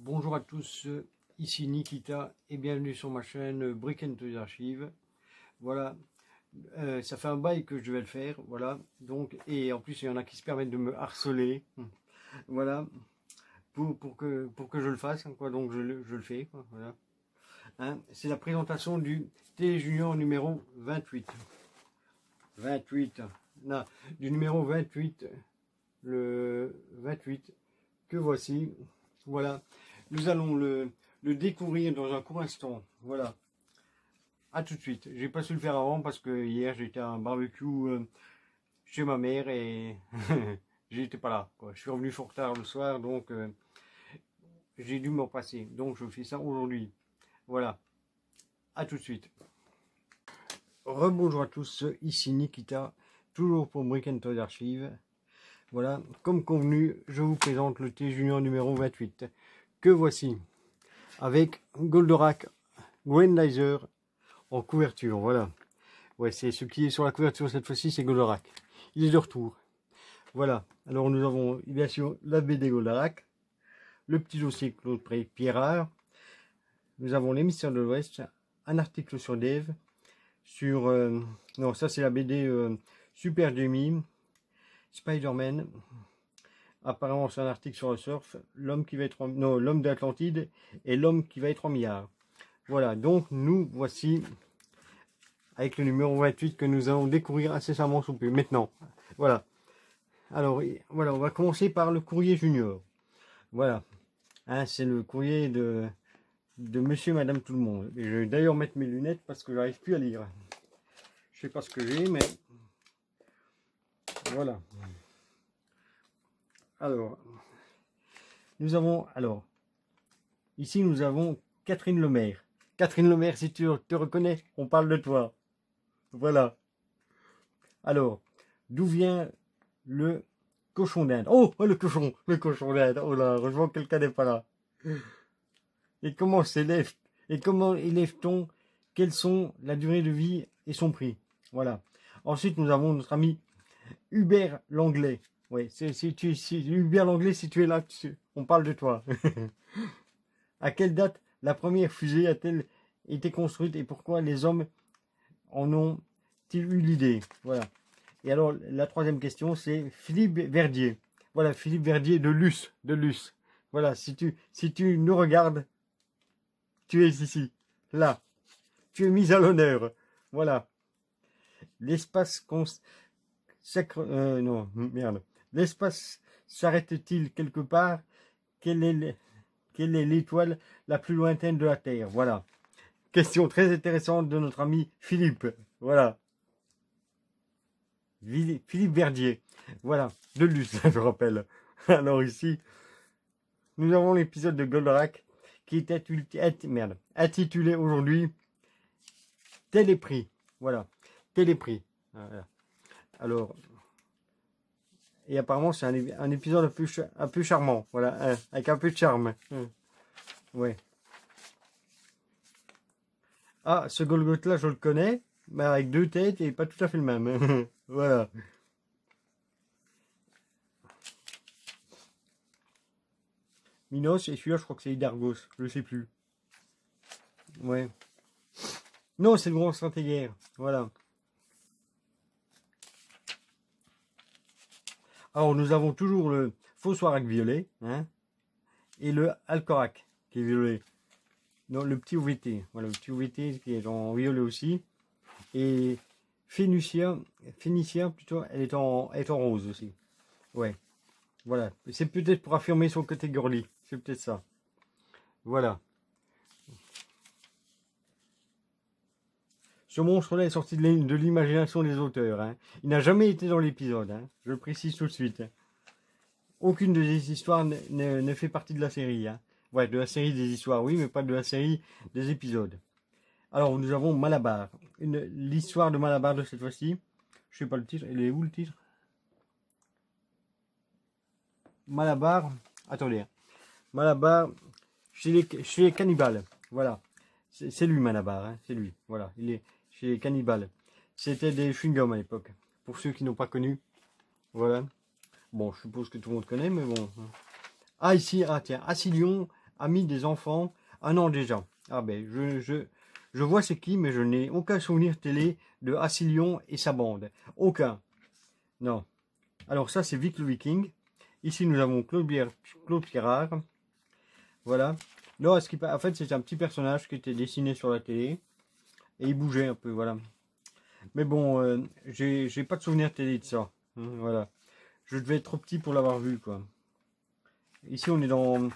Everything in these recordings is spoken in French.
Bonjour à tous, ici Nikita et bienvenue sur ma chaîne Brick & Toys Archives. Voilà, ça fait un bail que je vais le faire, voilà. Donc, et en plus il y en a qui se permettent de me harceler, voilà, pour que je le fasse, quoi. Donc je le fais, quoi, voilà. Hein, c'est la présentation du T Junior numéro 28. 28, non, du numéro 28, le 28 que voici, voilà. Nous allons le découvrir dans un court instant. Voilà. À tout de suite. J'ai pas su le faire avant parce que hier j'étais à un barbecue chez ma mère et j'étais pas là, quoi. Je suis revenu fort tard le soir, donc j'ai dû me repasser. Donc je fais ça aujourd'hui. Voilà. À tout de suite. Rebonjour à tous. Ici Nikita, toujours pour Brick & Toys Archives. Voilà. Comme convenu, je vous présente le T Junior numéro 28. Que voici. Avec Goldorak Grendizer en couverture, voilà. Ouais, c'est ce qui est sur la couverture cette fois-ci, c'est Goldorak. Il est de retour. Voilà. Alors nous avons bien sûr la BD Goldorak, le petit dossier Claude Pierrard. Nous avons les Mystères de l'Ouest, un article sur Dave, sur non, ça c'est la BD Super Jamie, Spider-Man. Apparemment c'est un article sur le surf, l'homme qui va être non, l'homme d'Atlantide et l'homme qui va être en milliard. Voilà, donc nous voici avec le numéro 28 que nous allons découvrir incessamment sous peu. Maintenant, voilà. Alors, voilà, on va commencer par le courrier junior. Voilà. Hein, c'est le courrier de monsieur, madame, tout le monde. Et je vais d'ailleurs mettre mes lunettes parce que j'arrive plus à lire. Je sais pas ce que j'ai, mais voilà. Alors, nous avons, ici nous avons Catherine Lemaire. Catherine Lemaire, si tu te reconnais, on parle de toi. Voilà. Alors, d'où vient le cochon d'Inde? Oh, le cochon d'Inde. Oh là, heureusement que quelqu'un n'est pas là. Et comment s'élève, et comment élève-t-on? Quelles sont la durée de vie et son prix? Voilà. Ensuite, nous avons notre ami Hubert Langlais. Oui, Hubert Langlais, si tu es là, on parle de toi. À quelle date la première fusée a-t-elle été construite et pourquoi les hommes en ont-ils eu l'idée? Voilà. Et alors, la troisième question, c'est Philippe Verdier. Voilà, Philippe Verdier de Luce. Voilà, si tu nous regardes, tu es ici, là. Tu es mis à l'honneur. Voilà. L'espace non, merde. L'espace s'arrête-t-il quelque part? Quelle est l'étoile la plus lointaine de la Terre? Voilà. Question très intéressante de notre ami Philippe. Voilà. Philippe Verdier. Voilà. De Luce, je rappelle. Alors ici, nous avons l'épisode de Goldorak qui est intitulé aujourd'hui Téléprix. Voilà. Téléprix. Voilà. Alors, et apparemment c'est un épisode un peu charmant. Voilà. Avec un peu de charme. Ouais. Ah, ce Golgoth là, je le connais. Mais avec deux têtes et pas tout à fait le même. Voilà. Minos, et celui-là, je crois que c'est Hydargos. Je sais plus. Ouais. Non, c'est le grand stratégaire. Voilà. Alors, nous avons toujours le Fossoirac violet. Hein, et le Alcorac qui est violet. Non, le petit OVT. Voilà, le petit OVT qui est en violet aussi. Et Phénicia plutôt, elle est en rose aussi. Ouais. Voilà. C'est peut-être pour affirmer son côté girly. C'est peut-être ça. Voilà. Ce monstre-là est sorti de l'imagination des auteurs. Hein. Il n'a jamais été dans l'épisode. Hein. Je le précise tout de suite. Aucune de ces histoires ne fait partie de la série. Hein. Ouais, de la série des histoires, oui, mais pas de la série des épisodes. Alors, nous avons Malabar. L'histoire de Malabar de cette fois-ci. Je sais pas le titre. Il est où le titre? Malabar. Attendez. Malabar chez les cannibales. Voilà. C'est lui, Malabar. Hein. C'est lui. Voilà. Il est chez les cannibales. C'était des chewing-gums à l'époque. Pour ceux qui n'ont pas connu. Voilà. Bon, je suppose que tout le monde connaît, mais bon. Ah, ici, ah tiens, Asilion Amis des enfants. Ah non, déjà. Ah ben, je vois c'est qui, mais je n'ai aucun souvenir télé de Assilion et sa bande. Aucun. Non. Alors ça, c'est Vic le Viking. Ici, nous avons Claude Pierrard. Voilà. Là, en fait, c'est un petit personnage qui était dessiné sur la télé. Et il bougeait un peu, voilà. Mais bon, j'ai pas de souvenir télé de ça. Voilà. Je devais être trop petit pour l'avoir vu, quoi. Ici, on est en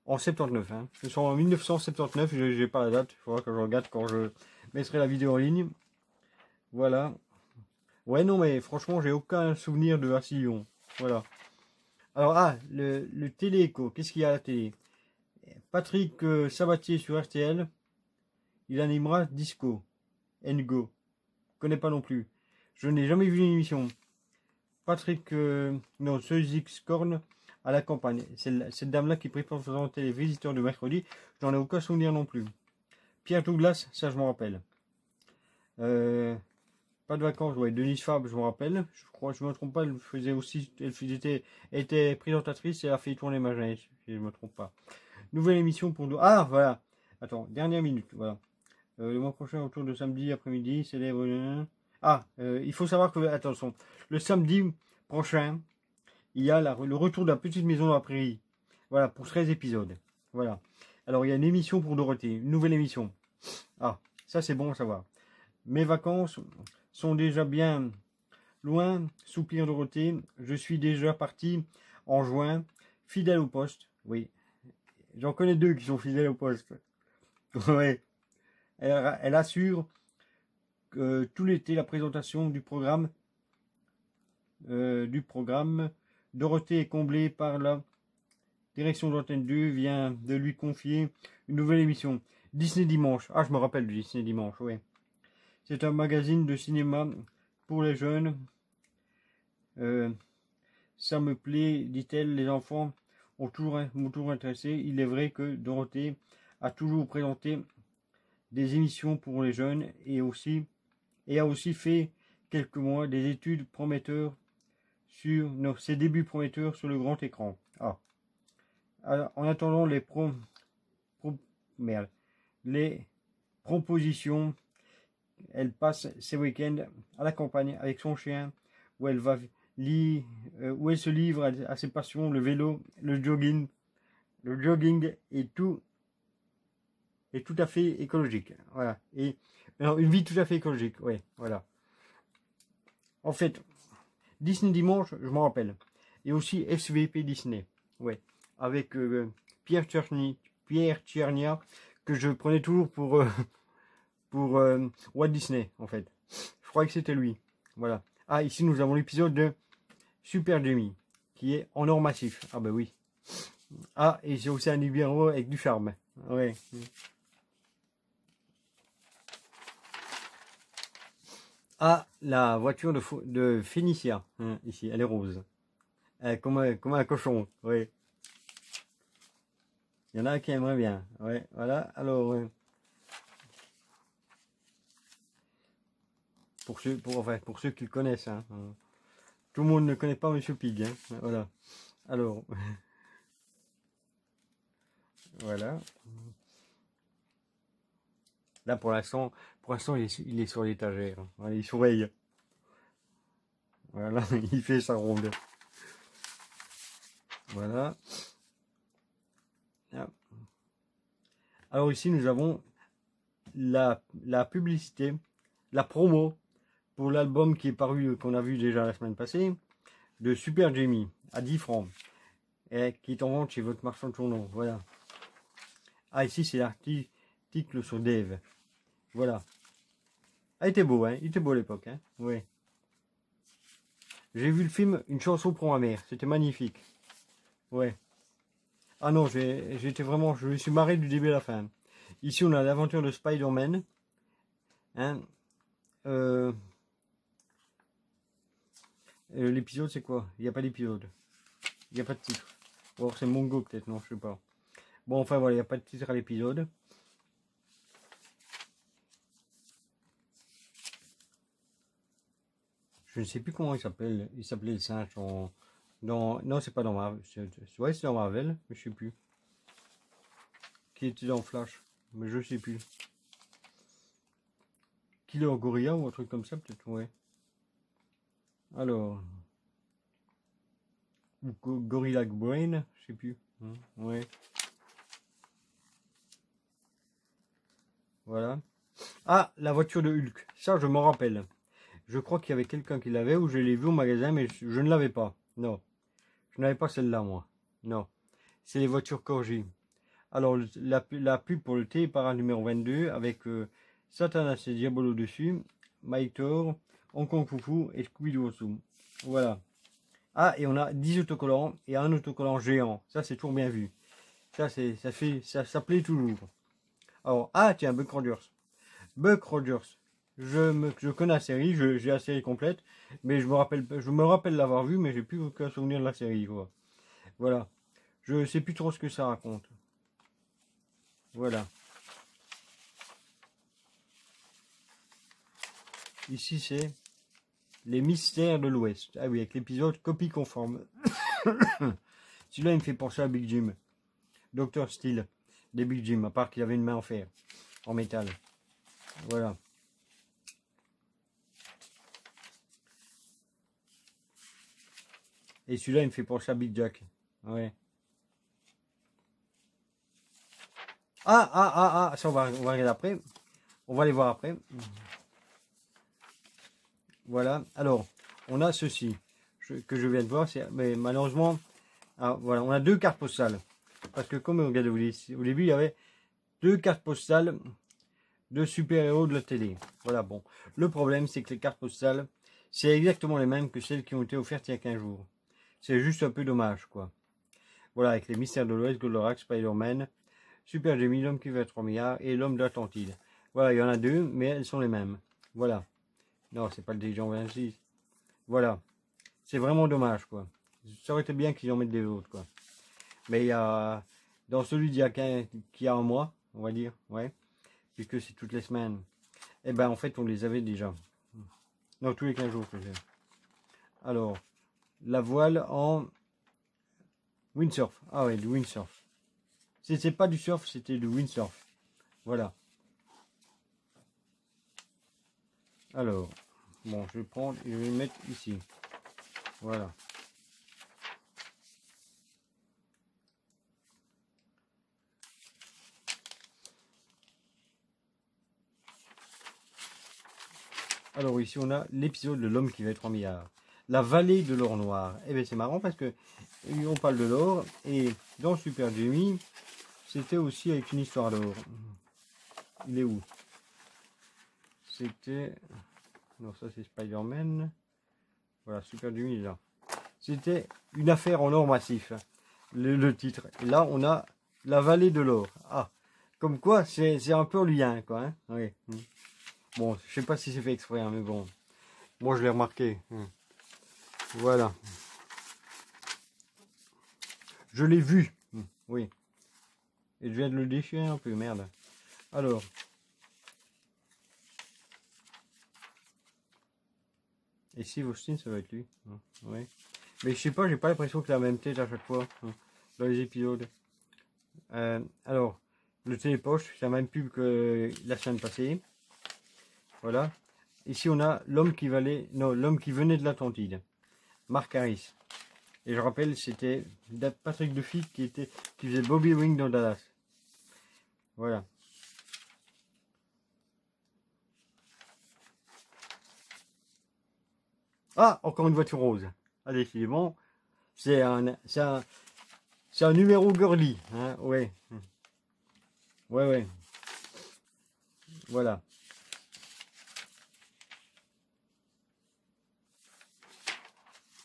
79. Hein. Nous sommes en 1979. J'ai pas la date. Il faudra que je regarde quand je mettrai la vidéo en ligne. Voilà. Ouais, non, mais franchement, j'ai aucun souvenir de Assillon. Voilà. Alors, le télé-écho. Qu'est-ce qu'il y a à la télé? Patrick Sabatier sur RTL. Il animera Disco. Go. Je connais pas non plus. Je n'ai jamais vu l'émission. Patrick, non, Seuxix Korn à la campagne. C'est cette dame-là qui prépare présenter les visiteurs du mercredi. Je n'en ai aucun souvenir non plus. Pierre Douglas, ça je m'en rappelle. Pas de vacances, ouais. Denise Fab, je me rappelle. Je crois, je me trompe pas, elle faisait aussi, était présentatrice et a fait tourner ma jeunesse, si je me trompe pas. Nouvelle émission pour nous. Ah, voilà. Attends, dernière minute, voilà. Le mois prochain, autour de samedi après-midi, célèbre. Il faut savoir que, attention, le samedi prochain, il y a le retour de la petite maison dans la prairie. Voilà, pour 13 épisodes. Voilà. Alors, il y a une émission pour Dorothée, une nouvelle émission. Ah, ça c'est bon à savoir. Mes vacances sont déjà bien loin, soupir Dorothée. Je suis déjà parti en juin, fidèle au poste. Oui, j'en connais deux qui sont fidèles au poste. Ouais. Elle assure tout l'été la présentation du programme. Dorothée est comblée par la direction d'Antenne 2, vient de lui confier une nouvelle émission. Disney Dimanche. Ah, je me rappelle de Disney Dimanche, ouais. C'est un magazine de cinéma pour les jeunes. Ça me plaît, dit-elle, les enfants m'ont toujours intéressé. Il est vrai que Dorothée a toujours présenté des émissions pour les jeunes et a aussi fait quelques mois des études prometteurs sur ses débuts prometteurs sur le grand écran. Alors, en attendant les propositions, elle passe ses week-ends à la campagne avec son chien où elle se livre à ses passions, le vélo, le jogging est tout à fait écologique. Voilà. Et alors, une vie tout à fait écologique. Ouais, voilà. En fait, Disney Dimanche, je m'en rappelle. Et aussi SVP Disney. Ouais. Avec Pierre Tchernia, que je prenais toujours pour Walt Disney, en fait. Je croyais que c'était lui. Voilà. Ah, ici, nous avons l'épisode de Super Jamie, qui est en or massif. Ah, ben oui. Ah, et c'est aussi un numéro avec du charme. Ouais. Ah, la voiture de Phénicia. Hein, ici, elle est rose. Comme un cochon. Oui. Il y en a qui aimeraient bien. Ouais, voilà. Alors, pour ceux qui le connaissent. Hein, tout le monde ne connaît pas Monsieur Pig. Hein, voilà. Alors, voilà. Là, pour l'instant, il est sur l'étagère. Voilà, il surveille. Voilà, il fait sa ronde. Voilà. Alors ici, nous avons la publicité, la promo pour l'album qui est paru, qu'on a vu déjà la semaine passée, de Super Jamie, à 10 francs, et qui est en vente chez votre marchand de journaux. Voilà. Ah, ici, c'est l'article sur Dave. Voilà. Ah, il était beau, hein. Il était beau à l'époque, hein. Oui. J'ai vu le film Une chanson pour ma mère. C'était magnifique. Ouais. Ah non, j'étais vraiment... Je me suis marré du début à la fin. Ici, on a l'aventure de Spider-Man. Hein. L'épisode, c'est quoi? Il n'y a pas d'épisode. Il n'y a pas de titre. Ou alors c'est Mongo, peut-être. Non, je sais pas. Bon, enfin, voilà. Il n'y a pas de titre à l'épisode. Je ne sais plus comment il s'appelle. Il s'appelait le singe non, c'est pas dans Marvel. Ouais, c'est dans Marvel, mais je sais plus. qui était dans Flash. Mais je sais plus. Killer Gorilla ou un truc comme ça, peut-être, ouais. Alors. Ou Gorilla Brain, je sais plus. Ouais. Voilà. Ah, la voiture de Hulk. Ça, je m'en rappelle. Je crois qu'il y avait quelqu'un qui l'avait ou je l'ai vu au magasin, mais je ne l'avais pas. Non. Je n'avais pas celle-là, moi. Non. C'est les voitures Corgi. Alors, la pub pour le Télépara numéro 22 avec Satanas et Diabolo dessus, Mike Thor, Hong Kong Foufou et Scooby-Doo. Voilà. Ah, et on a 10 autocollants et un autocollant géant. Ça, c'est toujours bien vu. Ça plaît toujours. Alors, ah, tiens, Buck Rogers. Buck Rogers. Je connais la série, j'ai la série complète, mais je me rappelle l'avoir vu, mais j'ai plus aucun souvenir de la série, quoi. Voilà. Je sais plus trop ce que ça raconte. Voilà. Ici, c'est les mystères de l'Ouest. Ah oui, avec l'épisode copie conforme. Celui-là, il me fait penser à Big Jim. Dr. Steel, des Big Jim, à part qu'il avait une main en fer, en métal. Voilà. Et celui-là, il me fait penser à Big Jack. Ouais. Ça on va regarder après. On va les voir après. Voilà. Alors, on a ceci que je viens de voir. Mais malheureusement, voilà, on a deux cartes postales. Parce que comme on regarde au début, il y avait deux cartes postales de super-héros de la télé. Voilà, bon. Le problème, c'est que les cartes postales, c'est exactement les mêmes que celles qui ont été offertes il y a 15 jours. C'est juste un peu dommage, quoi. Voilà, avec les mystères de l'Ouest, Goldorak, Spider-Man, Super Jamie, l'homme qui veut 3 milliards et l'homme d'Atlantide. Voilà, il y en a deux, mais elles sont les mêmes. Voilà. Non, c'est pas le Dijon 26. Voilà. C'est vraiment dommage, quoi. Ça aurait été bien qu'ils en mettent des autres, quoi. Mais il y a... Dans celui d'il y a un mois, on va dire, ouais, puisque c'est toutes les semaines, et ben en fait, on les avait déjà. Non, tous les 15 jours que j'ai. Alors, la voile en windsurf. Ah ouais, du windsurf. C'était pas du surf, c'était du windsurf. Voilà. Alors, bon, je vais prendre et je vais le mettre ici. Voilà. Alors ici on a l'épisode de l'homme qui va être 3 milliards. La vallée de l'or noir. Et bien c'est marrant parce que on parle de l'or et dans Super Jamie, c'était aussi avec une histoire d'or. Il est où? C'était... Non, ça c'est Spider-Man. Voilà, Super Jamie est là. C'était une affaire en or massif. Le titre. Et là on a la vallée de l'or. Ah, comme quoi c'est un peu lien quoi. Hein, oui. Bon, je sais pas si c'est fait exprès, hein, mais bon. Moi, je l'ai remarqué. Voilà. Je l'ai vu. Oui. Et je viens de le déchirer un peu, merde. Alors. Et Steve Austin, ça va être lui. Oui. Mais je sais pas, j'ai pas l'impression qu'il a la même tête à chaque fois. Dans les épisodes. Alors, le télépoche, c'est la même pub que la semaine passée. Voilà. Ici, on a l'homme qui venait de l'Atlantide. Mark Harris. Et je rappelle, c'était Patrick Duffy qui faisait Bobby Wing dans Dallas. Voilà. Ah, encore une voiture rose. Ah, décidément, c'est un numéro girly. Hein, ouais. Ouais. Voilà.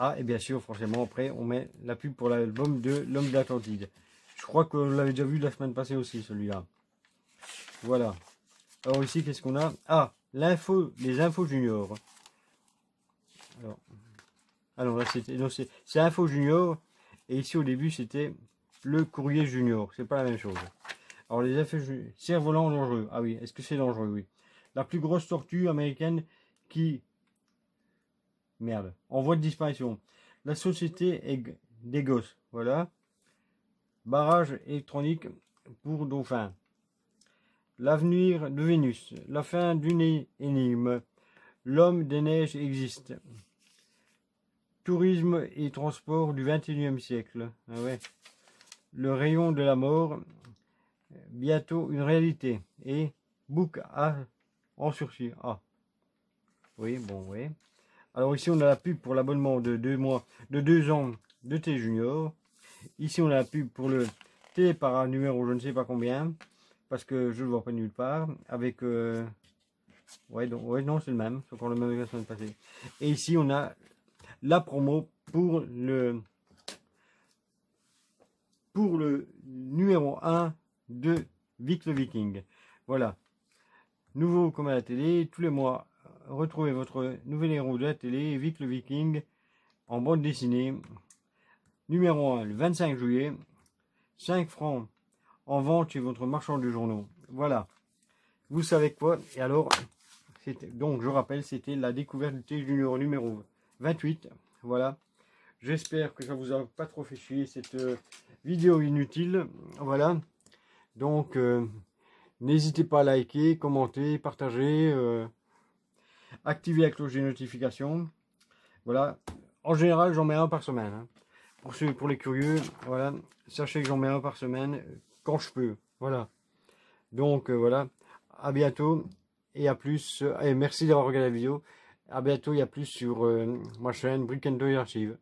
Ah, et bien sûr, forcément, après, on met la pub pour l'album de l'homme d'Atlantide. Je crois que vous l'avez déjà vu la semaine passée aussi, celui-là. Voilà. Alors ici, qu'est-ce qu'on a? Ah, les infos juniors. Alors là, c'est info junior. Et ici, au début, c'était le courrier junior. C'est pas la même chose. Alors, les infos juniors. Cerf-volant dangereux. Ah oui, est-ce que c'est dangereux? Oui. La plus grosse tortue américaine qui... Merde. En voie de disparition. La société des gosses. Voilà. Barrage électronique pour Dauphin. L'avenir de Vénus. La fin d'une énigme. L'homme des neiges existe. Tourisme et transport du XXIe siècle. Ah ouais. Le rayon de la mort. Bientôt une réalité. Et Book A en sursis. Ah. Oui, bon, oui. Alors ici, on a la pub pour l'abonnement de 2 ans de T Junior. Ici, on a la pub pour le Télépara numéro je ne sais pas combien. Parce que je ne le vois pas nulle part. Avec... ouais, donc, ouais, non, c'est le même. C'est encore le même que la semaine passée. Et ici, on a la promo pour le numéro 1 de Vic le Viking. Voilà. Nouveau comme à la télé, tous les mois, retrouvez votre nouvel héros de la télé, Vic le Viking, en bande dessinée. Numéro 1, le 25 juillet. 5 francs en vente chez votre marchand de journaux. Voilà. Vous savez quoi? Et alors, donc je rappelle, c'était la découverte du T Junior numéro 28. Voilà. J'espère que ça vous a pas trop fait chier cette vidéo inutile. Voilà. Donc, n'hésitez pas à liker, commenter, partager, activer la cloche des notifications. Voilà. En général, j'en mets un par semaine. Hein. Pour les curieux, voilà. Sachez que j'en mets un par semaine quand je peux. Voilà. Donc, voilà. À bientôt et à plus. Et merci d'avoir regardé la vidéo. À bientôt et à plus sur ma chaîne Brick and Toy Archive.